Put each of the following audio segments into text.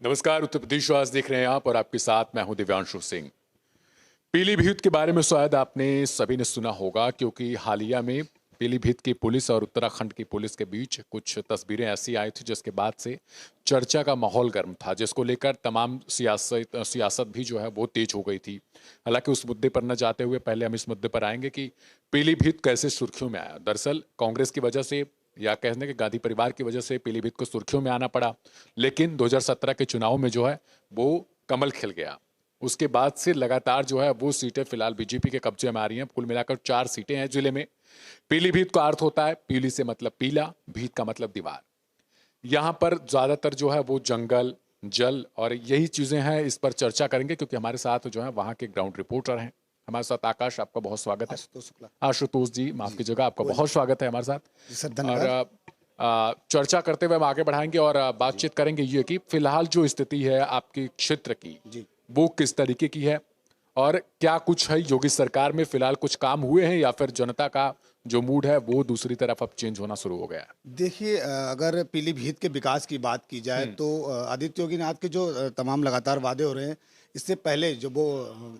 नमस्कार। उत्तर प्रदेश आज देख रहे हैं आप और आपके साथ मैं हूं दिव्यांशु सिंह। पीलीभीत के बारे में शायद आपने सभी ने सुना होगा, क्योंकि हालिया में पीलीभीत की पुलिस और उत्तराखंड की पुलिस के बीच कुछ तस्वीरें ऐसी आई थी जिसके बाद से चर्चा का माहौल गर्म था, जिसको लेकर तमाम सियासत भी जो है वो तेज हो गई थी। हालांकि उस मुद्दे पर न जाते हुए पहले हम इस मुद्दे पर आएंगे कि पीलीभीत कैसे सुर्खियों में आया। दरअसल कांग्रेस की वजह से या कहने के गांधी परिवार की वजह से पीलीभीत को सुर्खियों में आना पड़ा, लेकिन 2017 के चुनाव में जो है वो कमल खिल गया। उसके बाद से लगातार जो है वो सीटें फिलहाल बीजेपी के कब्जे में आ रही हैं। कुल मिलाकर 4 सीटें हैं जिले में। पीलीभीत का अर्थ होता है पीली से मतलब पीला, भीत का मतलब दीवार। यहाँ पर ज्यादातर जो है वो जंगल, जल और यही चीजें हैं। इस पर चर्चा करेंगे क्योंकि हमारे साथ जो है वहाँ के ग्राउंड रिपोर्टर हैं। हमारे साथ आकाश, आपका बहुत स्वागत है। आशुतोष जी, माफ कीजिएगा, आपका बहुत स्वागत है हमारे साथ। जी सर, धन्यवाद। और चर्चा करते हुए हम आगे बढ़ाएंगे और बातचीत करेंगे ये कि फिलहाल जो स्थिति है आपके क्षेत्र की जी वो किस तरीके की है और क्या कुछ है योगी सरकार में फिलहाल कुछ काम हुए हैं या फिर जनता का जो मूड है वो दूसरी तरफ अब चेंज होना शुरू हो गया है। देखिए, अगर पीलीभीत के विकास की बात की जाए तो आदित्य योगीनाथ के जो तमाम लगातार वादे हो रहे हैं, इससे पहले जो वो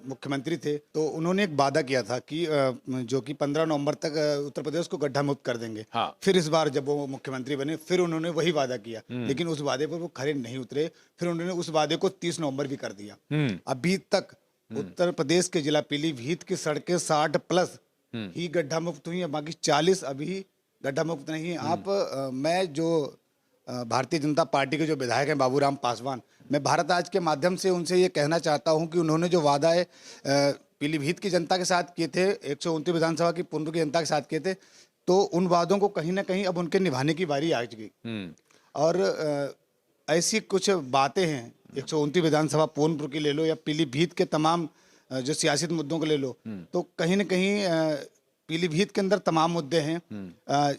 मुख्यमंत्री थे तो उन्होंने एक वादा किया था कि जो कि 15 नवंबर तक उत्तर प्रदेश को गड्ढा मुक्त कर देंगे। हाँ। फिर इस बार जब वो मुख्यमंत्री बने फिर उन्होंने वही वादा किया, लेकिन उस वादे पर वो खरे नहीं उतरे। फिर उन्होंने उस वादे को 30 नवंबर भी कर दिया। अभी तक उत्तर प्रदेश के जिला पीलीभीत की सड़कें 60+ ही गड्ढा मुक्त हुई है, बाकी 40 अभी गड्ढा मुक्त नहीं है। मैं जो भारतीय जनता पार्टी के जो विधायक हैं बाबूराम पासवान, मैं भारत आज के माध्यम से उनसे ये कहना चाहता हूं कि उन्होंने जो वादा है पीलीभीत की जनता के साथ किए थे, 129 विधानसभा की पूर्व की जनता के साथ किए थे, तो उन वादों को कहीं ना कहीं अब उनके निभाने की बारी आ गई। और ऐसी कुछ बातें हैं, 129 विधानसभा पूर्णपुर की ले लो या पीलीभीत के तमाम जो सियासी मुद्दों को ले लो, तो कहीं ना कहीं पीलीभीत के अंदर तमाम मुद्दे हैं।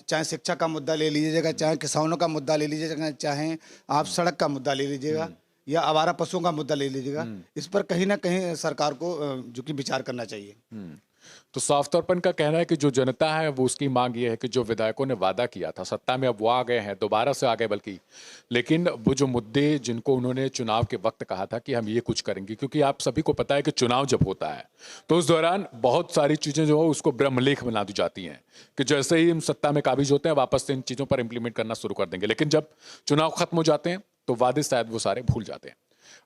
चाहे शिक्षा का मुद्दा ले लीजिएगा, चाहे किसानों का मुद्दा ले लीजिएगा, चाहे आप सड़क का मुद्दा ले लीजिएगा या आवारा पशुओं का मुद्दा ले लीजिएगा, इस पर कहीं ना कहीं सरकार को जो कि विचार करना चाहिए। तो साफ तौर पर इनका कहना है कि जो जनता है वो उसकी मांग ये है कि जो विधायकों ने वादा किया था, सत्ता में अब वो आ गए हैं, दोबारा से आ गए बल्कि, लेकिन वो जो मुद्दे जिनको उन्होंने चुनाव के वक्त कहा था कि हम ये कुछ करेंगे, क्योंकि आप सभी को पता है कि चुनाव जब होता है तो उस दौरान बहुत सारी चीजें जो है उसको ब्रह्मलेख बना दी जाती हैं कि जैसे ही हम सत्ता में काबिज होते हैं वापस से इन चीजों पर इंप्लीमेंट करना शुरू कर देंगे, लेकिन जब चुनाव खत्म हो जाते हैं तो वादे शायद वो सारे भूल जाते हैं।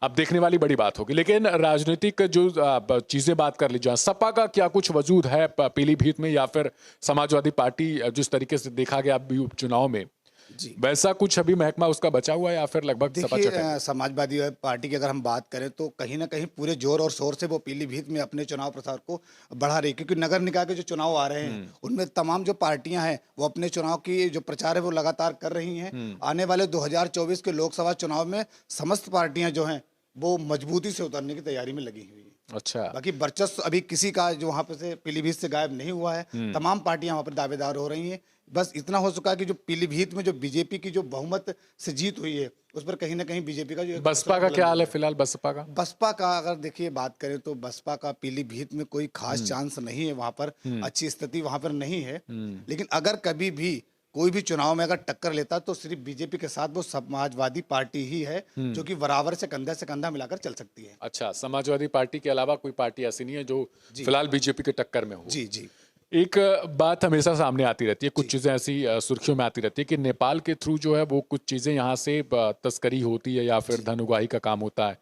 अब देखने वाली बड़ी बात होगी। लेकिन राजनीतिक जो चीजें बात कर ली जाए, सपा का क्या कुछ वजूद है पीलीभीत में या फिर समाजवादी पार्टी जिस तरीके से देखा गया अभी उपचुनाव में, जी, वैसा कुछ अभी महकमा उसका बचा हुआ है या फिर लगभग सपा चट है? देखिए, समाजवादी पार्टी की अगर हम बात करें तो कहीं ना कहीं पूरे जोर और शोर से वो पीलीभीत में अपने चुनाव प्रचार को बढ़ा रही है, क्योंकि नगर निकाय के जो चुनाव आ रहे हैं उनमें तमाम जो पार्टियां हैं वो अपने चुनाव की जो प्रचार है वो लगातार कर रही हैं। आने वाले 2024 के लोकसभा चुनाव में समस्त पार्टियां जो हैं वो मजबूती से उतरने की तैयारी में लगी हुई है। अच्छा। बाकी वर्चस्व अभी किसी का जो वहां पर से पीलीभीत से गायब नहीं हुआ है, तमाम पार्टियां वहां पर दावेदार हो रही हैं। बस इतना हो चुका है कि जो पीलीभीत में जो बीजेपी की जो बहुमत से जीत हुई है उस पर कहीं ना कहीं बीजेपी का जो बसपा का क्या हाल है फिलहाल? बसपा का अगर देखिए बात करें तो बसपा का पीलीभीत में कोई खास चांस नहीं है, वहां पर अच्छी स्थिति वहां पर नहीं है। लेकिन अगर कभी भी कोई भी चुनाव में अगर टक्कर लेता तो सिर्फ बीजेपी के साथ वो समाजवादी पार्टी ही है जो कि बराबर से कंधा मिलाकर चल सकती है। अच्छा, समाजवादी पार्टी के अलावा कोई पार्टी ऐसी नहीं है जो फिलहाल बीजेपी के टक्कर में हो? जी जी। एक बात हमेशा सामने आती रहती है, कुछ चीजें ऐसी सुर्खियों में आती रहती है कि नेपाल के थ्रू जो है वो कुछ चीजें यहाँ से तस्करी होती है या फिर धन उगाही का काम होता है।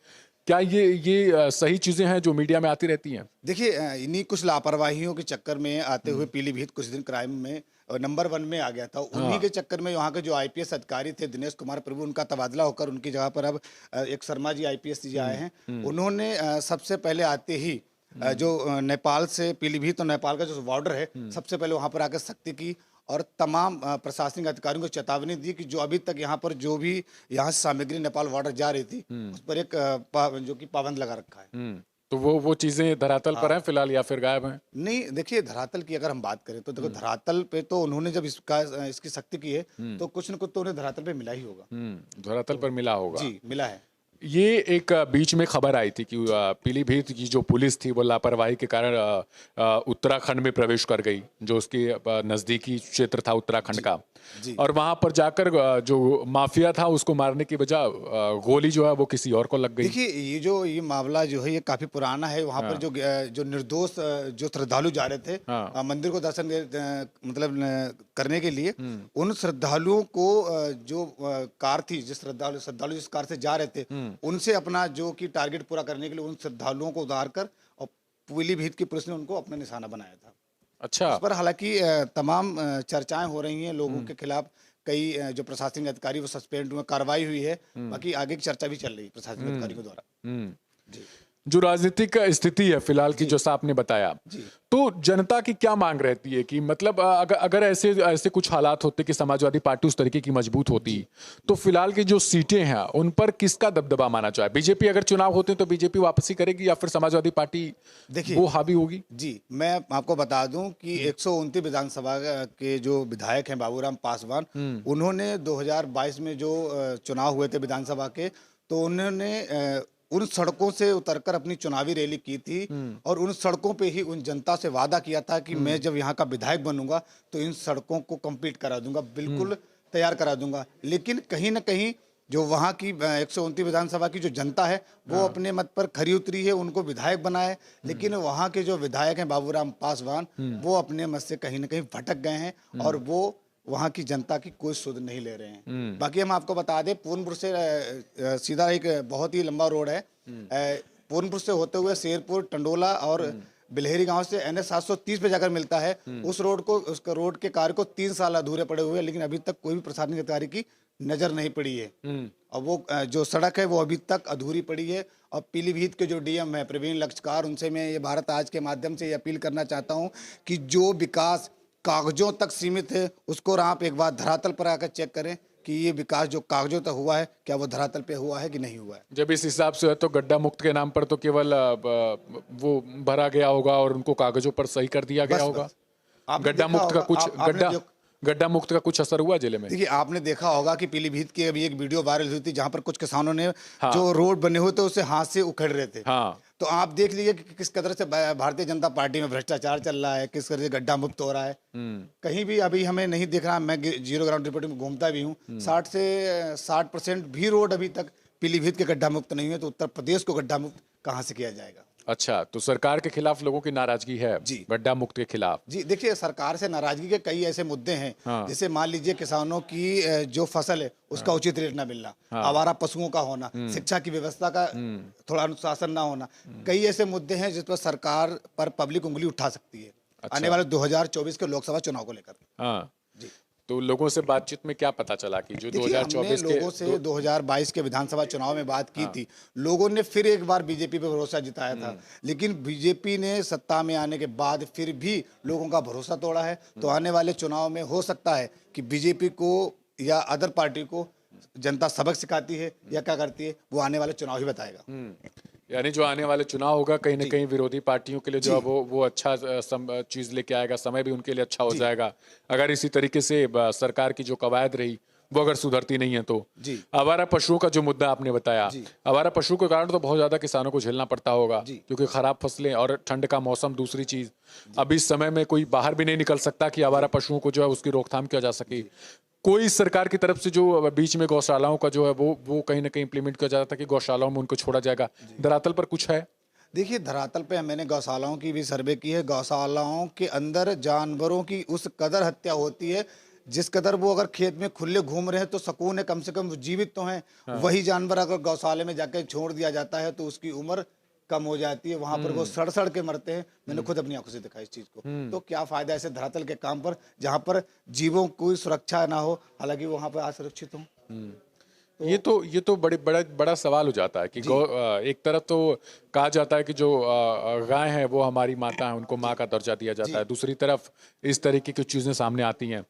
क्या ये सही चीजें हैं जो मीडिया में आती रहती हैं? देखिए, इन्हीं कुछ लापरवाहियों के चक्कर में आते हुए पीलीभीत कुछ दिन क्राइम में नंबर 1 में आ गया था। उन्हीं के चक्कर में यहाँ के जो आईपीएस अधिकारी थे दिनेश कुमार प्रभु, उनका तबादला होकर उनकी जगह पर अब एक शर्मा जी आईपीएस जी आए हैं। उन्होंने सबसे पहले आते ही जो नेपाल से पीलीभीत और नेपाल का जो बॉर्डर है सबसे पहले वहां पर आकर सख्ती की और तमाम प्रशासनिक अधिकारियों को चेतावनी दी कि जो अभी तक यहाँ पर जो भी यहाँ से सामग्री नेपाल बॉर्डर जा रही थी उस पर एक जो कि पाबंद लगा रखा है। तो वो चीजें धरातल पर हैं फिलहाल या फिर गायब हैं? नहीं, देखिए, धरातल की अगर हम बात करें तो देखो धरातल पे तो उन्होंने जब इसकी सख्ती की है तो कुछ न कुछ तो उन्हें धरातल पे मिला ही होगा। धरातल पर मिला होगा। जी, मिला है। ये एक बीच में खबर आई थी कि पीलीभीत की जो पुलिस थी वो लापरवाही के कारण उत्तराखंड में प्रवेश कर गई, जो उसके नजदीकी क्षेत्र था उत्तराखंड का। जी। और वहां पर जाकर जो माफिया था उसको मारने की बजाय गोली जो है वो किसी और को लग गई। देखिए ये मामला जो है ये काफी पुराना है। वहाँ पर जो निर्दोष जो श्रद्धालु जा रहे थे मंदिर को दर्शन करने के लिए, उन श्रद्धालुओं को जो कार थी, जिस श्रद्धालु जिस कार से जा रहे थे, उनसे अपना जो कि टारगेट पूरा करने के लिए उन श्रद्धालुओं को उतार कर और पीलीभीत की पुलिस ने उनको अपना निशाना बनाया था। अच्छा। उस पर हालांकि तमाम चर्चाएं हो रही हैं लोगों के खिलाफ। कई जो प्रशासनिक अधिकारी वो सस्पेंड हुए, कार्रवाई हुई है, बाकी आगे की चर्चा भी चल रही है प्रशासनिक अधिकारियों द्वारा। जी। जो राजनीतिक स्थिति है फिलहाल की, जैसा आपने बताया, तो जनता की क्या मांग रहती है कि मतलब अगर ऐसे कुछ हालात होते कि समाजवादी पार्टी उस तरीके की मजबूत होती, तो फिलहाल की जो सीटें हैं उन पर किसका दबदबा माना जाए? बीजेपी अगर चुनाव होते तो बीजेपी वापसी करेगी या फिर समाजवादी पार्टी वो हावी होगी? जी, मैं आपको बता दूं कि 129 विधानसभा के जो विधायक हैं बाबूराम पासवान, उन्होंने 2022 में जो चुनाव हुए थे विधानसभा के, तो उन्होंने उन सड़कों से उतरकर अपनी चुनावी रैली की थी और उन सड़कों पे ही उन जनता से वादा किया था कि मैं जब यहाँ का विधायक बनूंगा तो इन सड़कों को कंप्लीट करा दूंगा, बिल्कुल तैयार करा दूंगा। लेकिन कहीं ना कहीं जो वहाँ की 129 विधानसभा की जो जनता है वो अपने मत पर खरी उतरी है, उनको विधायक बनाए। लेकिन वहाँ के जो विधायक हैं बाबूराम पासवान, वो अपने मत से कहीं ना कहीं भटक गए हैं और वो वहाँ की जनता की कोई सुध नहीं ले रहे हैं। बाकी हम आपको बता दें, पूर्णपुर से सीधा एक बहुत ही लंबा रोड है, पूर्णपुर से होते हुए शेरपुर, टंडोला और बिल्हेरी गांव से NH 730 पे जाकर मिलता है। उस रोड के कार्य को 3 साल अधूरे पड़े हुए हैं, लेकिन अभी तक कोई भी प्रशासनिक अधिकारी की नजर नहीं पड़ी है। और वो जो सड़क है वो अभी तक अधूरी पड़ी है। और पीलीभीत के जो DM है प्रवीण लक्षकार, उनसे मैं ये भारत आज के माध्यम से ये अपील करना चाहता हूँ कि जो विकास कागजों तक सीमित है उसको आप एक बार धरातल पर आकर चेक करें कि ये विकास जो कागजों तक हुआ है, क्या वो धरातल पे हुआ है कि नहीं हुआ है। जब इस हिसाब से है तो गड्ढा मुक्त के नाम पर तो केवल वो भरा गया होगा और उनको कागजों पर सही कर दिया गया होगा। गड्ढा मुक्त का कुछ गड्ढा मुक्त का कुछ असर हुआ जिले में? देखिए, आपने देखा होगा कि पीलीभीत की अभी एक वीडियो वायरल हुई थी जहां पर कुछ किसानों ने जो रोड बने हुए थे उसे हाथ से उखेड़ रहे थे। तो आप देख लीजिए कि किस कदर से भारतीय जनता पार्टी में भ्रष्टाचार चल रहा है, किस कदर से गड्ढा मुक्त हो रहा है। कहीं भी अभी हमें नहीं दिख रहा। मैं जीरो ग्राउंड रिपोर्टिंग में घूमता भी हूँ, 60 से 60% भी रोड अभी तक पीलीभीत के गड्ढा मुक्त नहीं हुए, तो उत्तर प्रदेश को गड्ढा मुक्त कहाँ से किया जाएगा? अच्छा, तो सरकार के खिलाफ लोगों की नाराजगी है जी, गड्ढा मुक्त के खिलाफ। जी, देखिए, सरकार से नाराजगी के कई ऐसे मुद्दे हैं, जैसे मान लीजिए किसानों की जो फसल है उसका उचित रेट ना मिलना, आवारा पशुओं का होना, शिक्षा की व्यवस्था का थोड़ा अनुशासन ना होना, कई ऐसे मुद्दे हैं जिस पर सरकार पर पब्लिक उंगली उठा सकती है। अच्छा। आने वाले 2024 के लोकसभा चुनाव को लेकर। हाँ जी। तो लोगों से बातचीत में क्या पता चला कि जो 2024 के लोगों से 2022 के विधानसभा चुनाव में बात की थी, लोगों ने फिर एक बार बीजेपी पे भरोसा जिताया था, लेकिन बीजेपी ने सत्ता में आने के बाद फिर भी लोगों का भरोसा तोड़ा है। तो आने वाले चुनाव में हो सकता है कि बीजेपी को या अदर पार्टी को जनता सबक सिखाती है या क्या करती है, वो आने वाले चुनाव ही बताएगा। यानी जो आने वाले चुनाव होगा कहीं ना कहीं विरोधी पार्टियों के लिए जो है वो अच्छा चीज लेके आएगा, समय भी उनके लिए अच्छा हो जाएगा। अगर इसी तरीके से सरकार की जो कवायद रही वो अगर सुधरती नहीं है तो। आवारा पशुओं का जो मुद्दा आपने बताया, आवारा पशुओं के कारण तो बहुत ज्यादा किसानों को झेलना पड़ता होगा, क्योंकि खराब फसलें और ठंड का मौसम। दूसरी चीज, अभी इस समय में कोई बाहर भी नहीं निकल सकता कि आवारा पशुओं को जो है उसकी रोकथाम किया जा सके। कोई सरकार की तरफ से जो बीच में गौशालाओं का जो है वो कहीं ना कहीं इम्प्लीमेंट किया जाता था कि गौशालाओं में उनको छोड़ा जाएगा, धरातल पर कुछ है? देखिए, धरातल पे मैंने गौशालाओं की भी सर्वे की है। गौशालाओं के अंदर जानवरों की उस कदर हत्या होती है जिस कदर वो अगर खेत में खुले घूम रहे हैं तो सुकून है, कम से कम जीवित तो हैं। वही जानवर अगर गौशाले में जाकर छोड़ दिया जाता है तो उसकी उम्र कम हो जाती है, वहां पर वो सड़ सड़ के मरते हैं। मैंने खुद अपनी आंखों से देखा इस चीज को। तो क्या फायदा ऐसे धरातल के काम पर जहां पर जीवों की सुरक्षा ना हो, हालांकि वहां पर असुरक्षित हो। ये तो बड़ा सवाल हो जाता है कि एक तरफ तो कहा जाता है कि जो गाय है वो हमारी माता है, उनको माँ का दर्जा दिया जाता है, दूसरी तरफ इस तरीके की चीजें सामने आती हैं।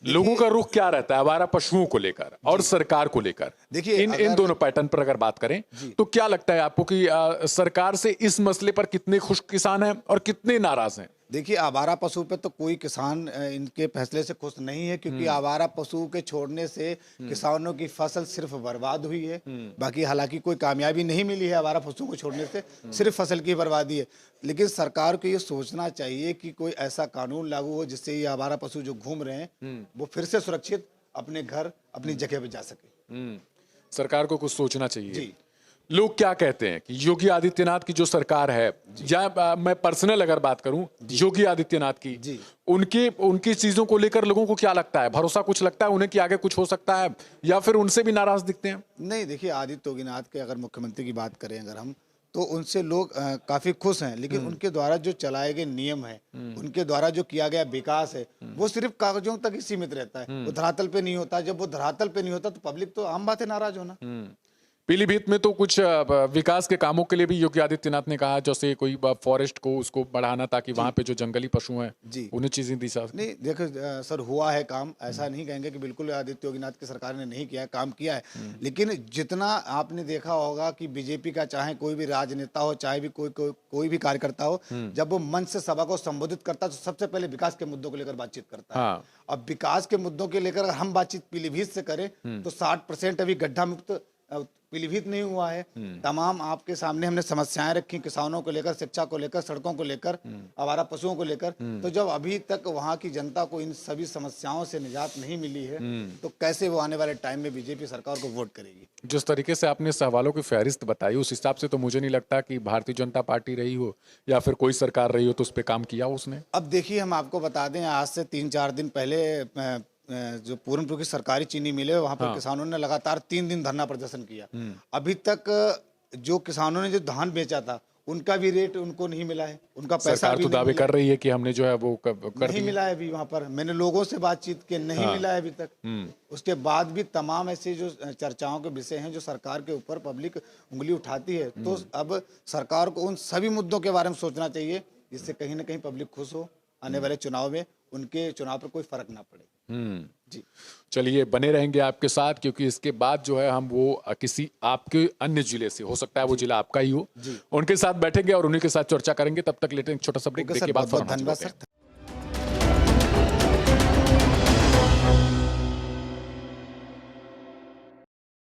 लोगों का रुख क्या रहता है आवारा पशुओं को लेकर और सरकार को लेकर? देखिए, इन दोनों पैटर्न पर अगर बात करें तो क्या लगता है आपको कि सरकार से इस मसले पर कितने खुश किसान हैं और कितने नाराज हैं? देखिए, आवारा पशु पे तो कोई किसान इनके फैसले से खुश नहीं है, क्योंकि आवारा पशु के छोड़ने से किसानों की फसल सिर्फ बर्बाद हुई है। बाकी हालांकि कोई कामयाबी नहीं मिली है आवारा पशुओं को छोड़ने से, सिर्फ फसल की बर्बादी है। लेकिन सरकार को ये सोचना चाहिए कि कोई ऐसा कानून लागू हो जिससे ये आवारा पशु जो घूम रहे हैं वो फिर से सुरक्षित अपने घर, अपनी जगह पे जा सके। सरकार को कुछ सोचना चाहिए। जी। लोग क्या कहते हैं कि योगी आदित्यनाथ की जो सरकार है, या मैं पर्सनल अगर बात करूं योगी आदित्यनाथ की, जी। उनकी चीजों को लेकर लोगों को क्या लगता है? भरोसा कुछ लगता है उन्हें कि आगे कुछ हो सकता है, या फिर उनसे भी नाराज दिखते हैं? नहीं, देखिए, आदित्य योगीनाथ के अगर मुख्यमंत्री की बात करें अगर हम, तो उनसे लोग काफी खुश हैं, लेकिन उनके द्वारा जो चलाए गए नियम है, उनके द्वारा जो किया गया विकास है, वो सिर्फ कागजों तक ही सीमित रहता है, वो धरातल पे नहीं होता। जब वो धरातल पे नहीं होता तो पब्लिक तो आम बात है नाराज होना। पीलीभीत में तो कुछ विकास के कामों के लिए भी योगी आदित्यनाथ ने कहा, जैसे कोई फॉरेस्ट को उसको बढ़ाना ताकि वहां पे जो जंगली पशु हैं जी। उन्हें चीजें दी जा सके। नहीं, देखो सर, हुआ है काम, ऐसा नहीं कहेंगे कि बिल्कुल आदित्य योगीनाथ की सरकार ने नहीं किया, काम किया है। लेकिन जितना आपने देखा होगा कि बीजेपी का चाहे कोई भी राजनेता हो, चाहे भी कोई भी कार्यकर्ता हो, जब वो मंच से सभा को संबोधित करता है तो सबसे पहले विकास के मुद्दों को लेकर बातचीत करता है। हाँ। अब विकास के मुद्दों के लेकर अगर हम बातचीत पीलीभीत से करें तो 60% अभी गड्ढा मुक्त पीलीभीत नहीं हुआ है। तमाम आपके सामने हमने समस्याएं रखी, किसानों को लेकर, शिक्षा को लेकर, सड़कों को लेकर, आवारा पशुओं को लेकर। तो जब अभी तक वहां की जनता को इन सभी समस्याओं से निजात नहीं मिली है, तो कैसे वो आने वाले टाइम में बीजेपी सरकार को वोट करेगी? जिस तरीके से आपने सवालों की फहरिस्त बताई, उस हिसाब से तो मुझे नहीं लगता कि भारतीय जनता पार्टी रही हो या फिर कोई सरकार रही हो तो उस पर काम किया हो उसने। अब देखिए, हम आपको बता दें, आज से 3-4 दिन पहले जो पूरनपुर की सरकारी चीनी मिल है वहां पर किसानों ने लगातार 3 दिन धरना प्रदर्शन किया। अभी तक जो किसानों ने जो धान बेचा था उनका भी रेट उनको नहीं मिला है, उनका पैसा सरकार भी तो नहीं दावे मिला। कर रही है कि हमने जो है वो कर नहीं दिया। मिला है अभी। वहां पर मैंने लोगों से बातचीत की, नहीं मिला है अभी तक। उसके बाद भी तमाम ऐसे जो चर्चाओं के विषय हैं जो सरकार के ऊपर पब्लिक उंगली उठाती है, तो अब सरकार को उन सभी मुद्दों के बारे में सोचना चाहिए जिससे कहीं ना कहीं पब्लिक खुश हो, आने वाले चुनाव में उनके चुनाव पर कोई फर्क ना पड़े। जी। चलिए, बने रहेंगे आपके साथ, क्योंकि इसके बाद जो है हम वो किसी आपके अन्य जिले से, हो सकता है वो जिला आपका ही हो, उनके साथ बैठेंगे और उन्हीं के साथ चर्चा करेंगे। तब तक लेते हैं एक छोटा सा ब्रेक। ओके सर, बहुत बहुत धन्यवाद सर।